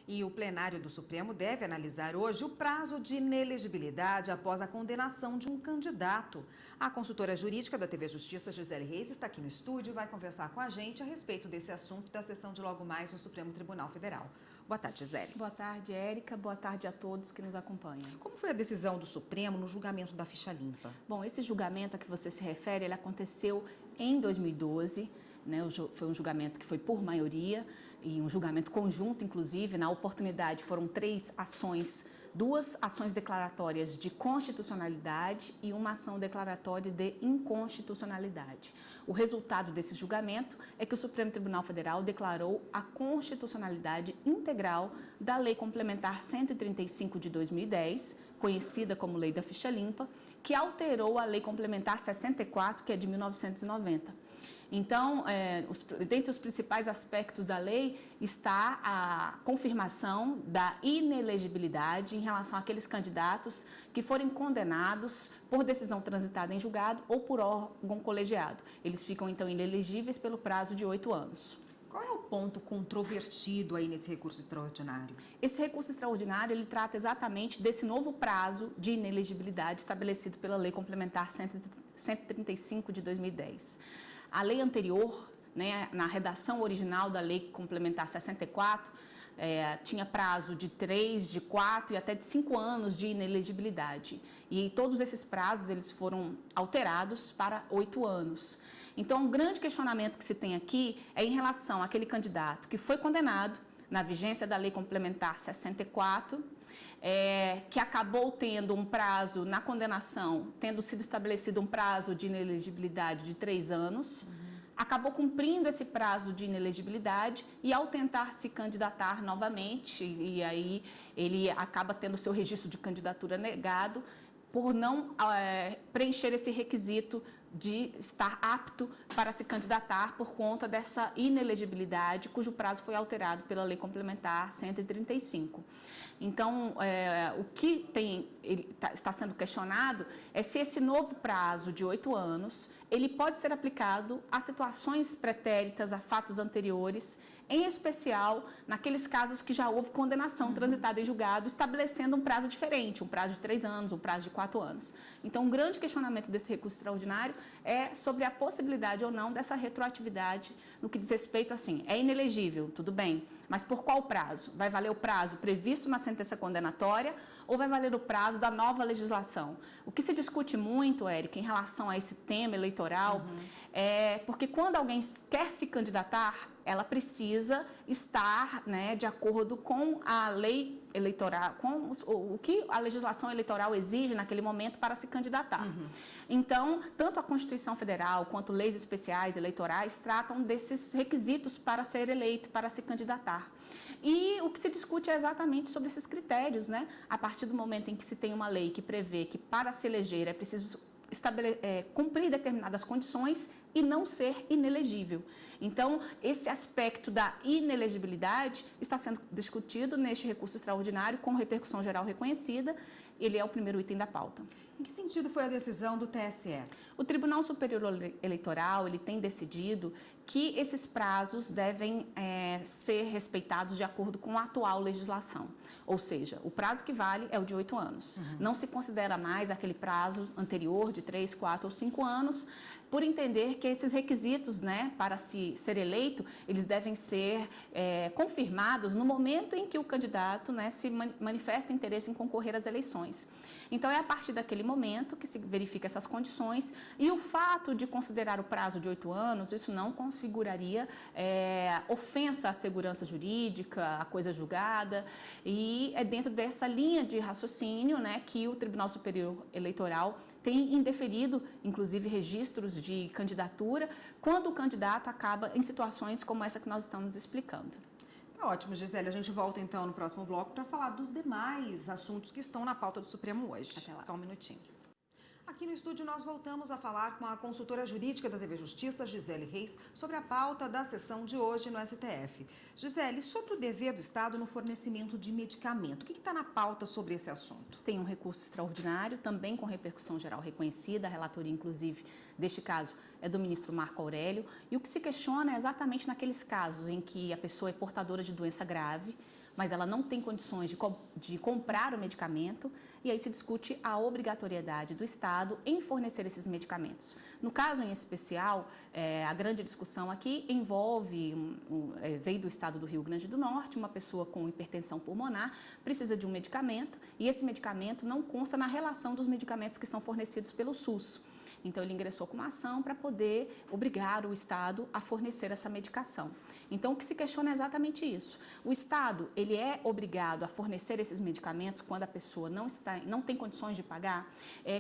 E o plenário do Supremo deve analisar hoje o prazo de inelegibilidade após a condenação de um candidato. A consultora jurídica da TV Justiça, Gisele Reis, está aqui no estúdio e vai conversar com a gente a respeito desse assunto da sessão de logo mais no Supremo Tribunal Federal. Boa tarde, Gisele. Boa tarde, Érica. Boa tarde a todos que nos acompanham. Como foi a decisão do Supremo no julgamento da ficha limpa? Bom, esse julgamento a que você se refere, ele aconteceu em 2012. Foi um julgamento que foi por maioria e um julgamento conjunto, inclusive. Na oportunidade foram 3 ações, 2 ações declaratórias de constitucionalidade e uma ação declaratória de inconstitucionalidade. O resultado desse julgamento é que o Supremo Tribunal Federal declarou a constitucionalidade integral da Lei Complementar 135 de 2010, conhecida como Lei da Ficha Limpa, que alterou a Lei Complementar 64, que é de 1990. Então, dentre os principais aspectos da lei está a confirmação da inelegibilidade em relação àqueles candidatos que forem condenados por decisão transitada em julgado ou por órgão colegiado. Eles ficam, então, inelegíveis pelo prazo de 8 anos. Qual é o ponto controvertido aí nesse recurso extraordinário? Esse recurso extraordinário, ele trata exatamente desse novo prazo de inelegibilidade estabelecido pela Lei Complementar 135 de 2010. A lei anterior, na redação original da Lei Complementar 64, tinha prazo de 3, de 4 e até de 5 anos de inelegibilidade. E todos esses prazos eles foram alterados para 8 anos. Então, um grande questionamento que se tem aqui é em relação àquele candidato que foi condenado na vigência da Lei Complementar 64, que acabou tendo um prazo na condenação, tendo sido estabelecido um prazo de inelegibilidade de 3 anos, acabou cumprindo esse prazo de inelegibilidade e ao tentar se candidatar novamente, e aí ele acaba tendo seu registro de candidatura negado, por não preencher esse requisito de estar apto para se candidatar por conta dessa inelegibilidade, cujo prazo foi alterado pela Lei Complementar 135. Então, o que está sendo questionado é se esse novo prazo de 8 anos, ele pode ser aplicado a situações pretéritas, a fatos anteriores, em especial naqueles casos que já houve condenação transitada em julgado, estabelecendo um prazo diferente, um prazo de 3 anos, um prazo de 4 anos. Então, um grande questionamento desse recurso extraordinário é sobre a possibilidade ou não dessa retroatividade no que diz respeito, assim, é inelegível, tudo bem, mas por qual prazo? Vai valer o prazo previsto na sentença condenatória ou vai valer o prazo da nova legislação? O que se discute muito, Érica, em relação a esse tema eleitoral, é porque quando alguém quer se candidatar, ela precisa estar, de acordo com a lei eleitoral, com o que a legislação eleitoral exige naquele momento para se candidatar. Então, tanto a Constituição Federal quanto leis especiais eleitorais tratam desses requisitos para ser eleito, para se candidatar. E o que se discute é exatamente sobre esses critérios, A partir do momento em que se tem uma lei que prevê que para se eleger é preciso cumprir determinadas condições e não ser inelegível. Então, esse aspecto da inelegibilidade está sendo discutido neste recurso extraordinário com repercussão geral reconhecida. Ele é o primeiro item da pauta. Em que sentido foi a decisão do TSE? O Tribunal Superior Eleitoral ele tem decidido que esses prazos devem ser respeitados de acordo com a atual legislação. Ou seja, o prazo que vale é o de 8 anos. Não se considera mais aquele prazo anterior de 3, 4 ou 5 anos, por entender que esses requisitos, para se ser eleito, eles devem ser confirmados no momento em que o candidato, se manifesta interesse em concorrer às eleições. Então, é a partir daquele momento que se verifica essas condições e o fato de considerar o prazo de 8 anos, isso não configuraria ofensa à segurança jurídica, à coisa julgada, e é dentro dessa linha de raciocínio, que o Tribunal Superior Eleitoral tem indeferido, inclusive, registros de candidatura, quando o candidato acaba em situações como essa que nós estamos explicando. Tá ótimo, Gisele. A gente volta então no próximo bloco para falar dos demais assuntos que estão na pauta do Supremo hoje. Até lá. Só um minutinho. Aqui no estúdio nós voltamos a falar com a consultora jurídica da TV Justiça, Gisele Reis, sobre a pauta da sessão de hoje no STF. Gisele, sobre o dever do Estado no fornecimento de medicamento, o que está na pauta sobre esse assunto? Tem um recurso extraordinário, também com repercussão geral reconhecida, a relatoria, inclusive, deste caso é do ministro Marco Aurélio, e o que se questiona é exatamente naqueles casos em que a pessoa é portadora de doença grave, mas ela não tem condições de comprar o medicamento, e aí se discute a obrigatoriedade do Estado em fornecer esses medicamentos. No caso em especial, a grande discussão aqui envolve, veio do estado do Rio Grande do Norte, uma pessoa com hipertensão pulmonar precisa de um medicamento e esse medicamento não consta na relação dos medicamentos que são fornecidos pelo SUS. Então, ele ingressou com uma ação para poder obrigar o Estado a fornecer essa medicação. Então, o que se questiona é exatamente isso. O Estado, ele é obrigado a fornecer esses medicamentos quando a pessoa não tem condições de pagar?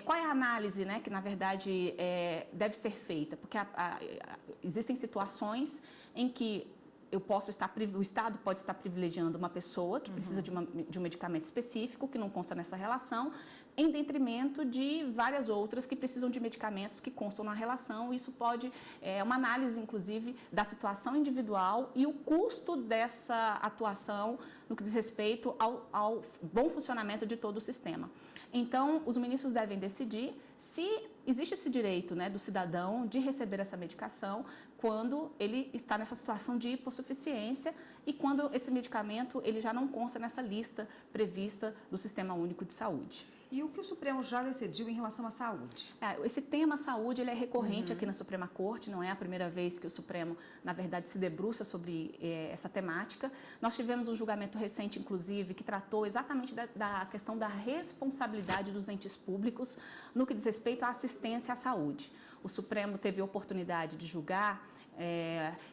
Qual é a análise, né, que, na verdade, deve ser feita? Porque existem situações em que o Estado pode estar privilegiando uma pessoa que precisa de um medicamento específico, que não consta nessa relação, em detrimento de várias outras que precisam de medicamentos que constam na relação. Isso pode, uma análise, inclusive, da situação individual e o custo dessa atuação no que diz respeito ao bom funcionamento de todo o sistema. Então, os ministros devem decidir se existe esse direito, né, do cidadão de receber essa medicação quando ele está nessa situação de hipossuficiência e quando esse medicamento ele já não consta nessa lista prevista do Sistema Único de Saúde. E o que o Supremo já decidiu em relação à saúde? Esse tema saúde ele é recorrente aqui na Suprema Corte, não é a primeira vez que o Supremo, na verdade, se debruça sobre essa temática. Nós tivemos um julgamento recente, inclusive, que tratou exatamente da questão da responsabilidade dos entes públicos no que diz respeito à assistência à saúde. O Supremo teve a oportunidade de julgar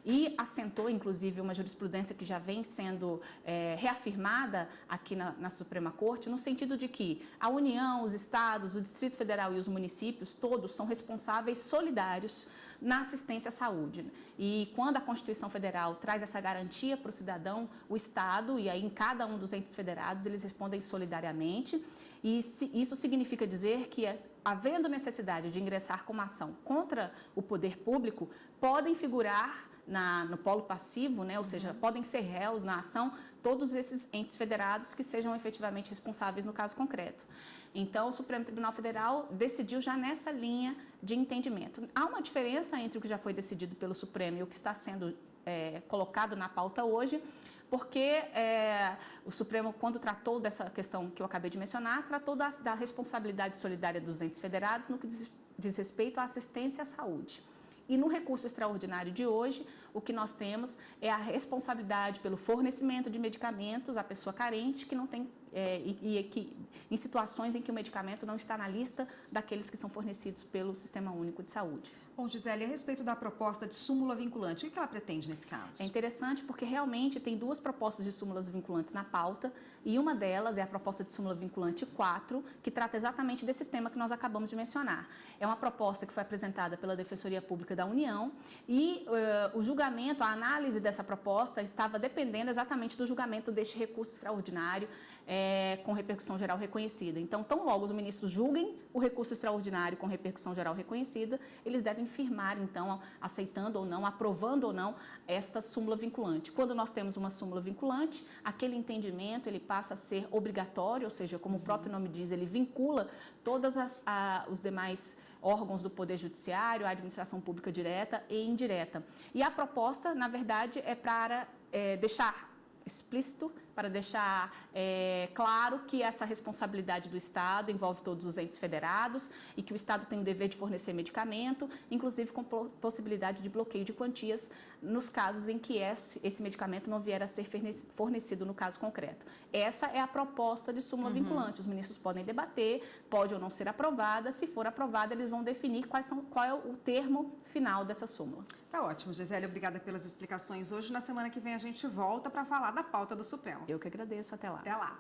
e assentou, inclusive, uma jurisprudência que já vem sendo reafirmada aqui na Suprema Corte, no sentido de que a União, os estados, o Distrito Federal e os municípios, todos são responsáveis solidários na assistência à saúde. E quando a Constituição Federal traz essa garantia para o cidadão, o Estado, e aí em cada um dos entes federados, eles respondem solidariamente. E isso significa dizer que, havendo necessidade de ingressar com uma ação contra o poder público, podem figurar no polo passivo, né? Ou seja, podem ser réus na ação todos esses entes federados que sejam efetivamente responsáveis no caso concreto. Então, o Supremo Tribunal Federal decidiu já nessa linha de entendimento. Há uma diferença entre o que já foi decidido pelo Supremo e o que está sendo colocado na pauta hoje, porque o Supremo, quando tratou dessa questão que eu acabei de mencionar, tratou da responsabilidade solidária dos entes federados no que diz respeito à assistência à saúde. E no recurso extraordinário de hoje, o que nós temos é a responsabilidade pelo fornecimento de medicamentos à pessoa carente que não tem em situações em que o medicamento não está na lista daqueles que são fornecidos pelo Sistema Único de Saúde. Bom, Gisele, a respeito da proposta de súmula vinculante, o que ela pretende nesse caso? É interessante porque realmente tem duas propostas de súmulas vinculantes na pauta e uma delas é a proposta de súmula vinculante 4, que trata exatamente desse tema que nós acabamos de mencionar. É uma proposta que foi apresentada pela Defensoria Pública da União e o julgamento, a análise dessa proposta estava dependendo exatamente do julgamento deste recurso extraordinário com repercussão geral reconhecida. Então, tão logo os ministros julguem o recurso extraordinário com repercussão geral reconhecida, eles devem firmar, então, aceitando ou não, aprovando ou não essa súmula vinculante. Quando nós temos uma súmula vinculante, aquele entendimento ele passa a ser obrigatório, ou seja, como o próprio nome diz, ele vincula todos os demais órgãos do Poder Judiciário, a administração pública direta e indireta. E a proposta, na verdade, é para deixar explícito, para deixar claro que essa responsabilidade do Estado envolve todos os entes federados e que o Estado tem o dever de fornecer medicamento, inclusive com possibilidade de bloqueio de quantias nos casos em que esse medicamento não vier a ser fornecido no caso concreto. Essa é a proposta de súmula vinculante. Os ministros podem debater, pode ou não ser aprovada. Se for aprovada, eles vão definir qual é o termo final dessa súmula. Tá ótimo, Gisele. Obrigada pelas explicações hoje. Na semana que vem a gente volta para falar da pauta do Supremo. Eu que agradeço. Até lá. Até lá.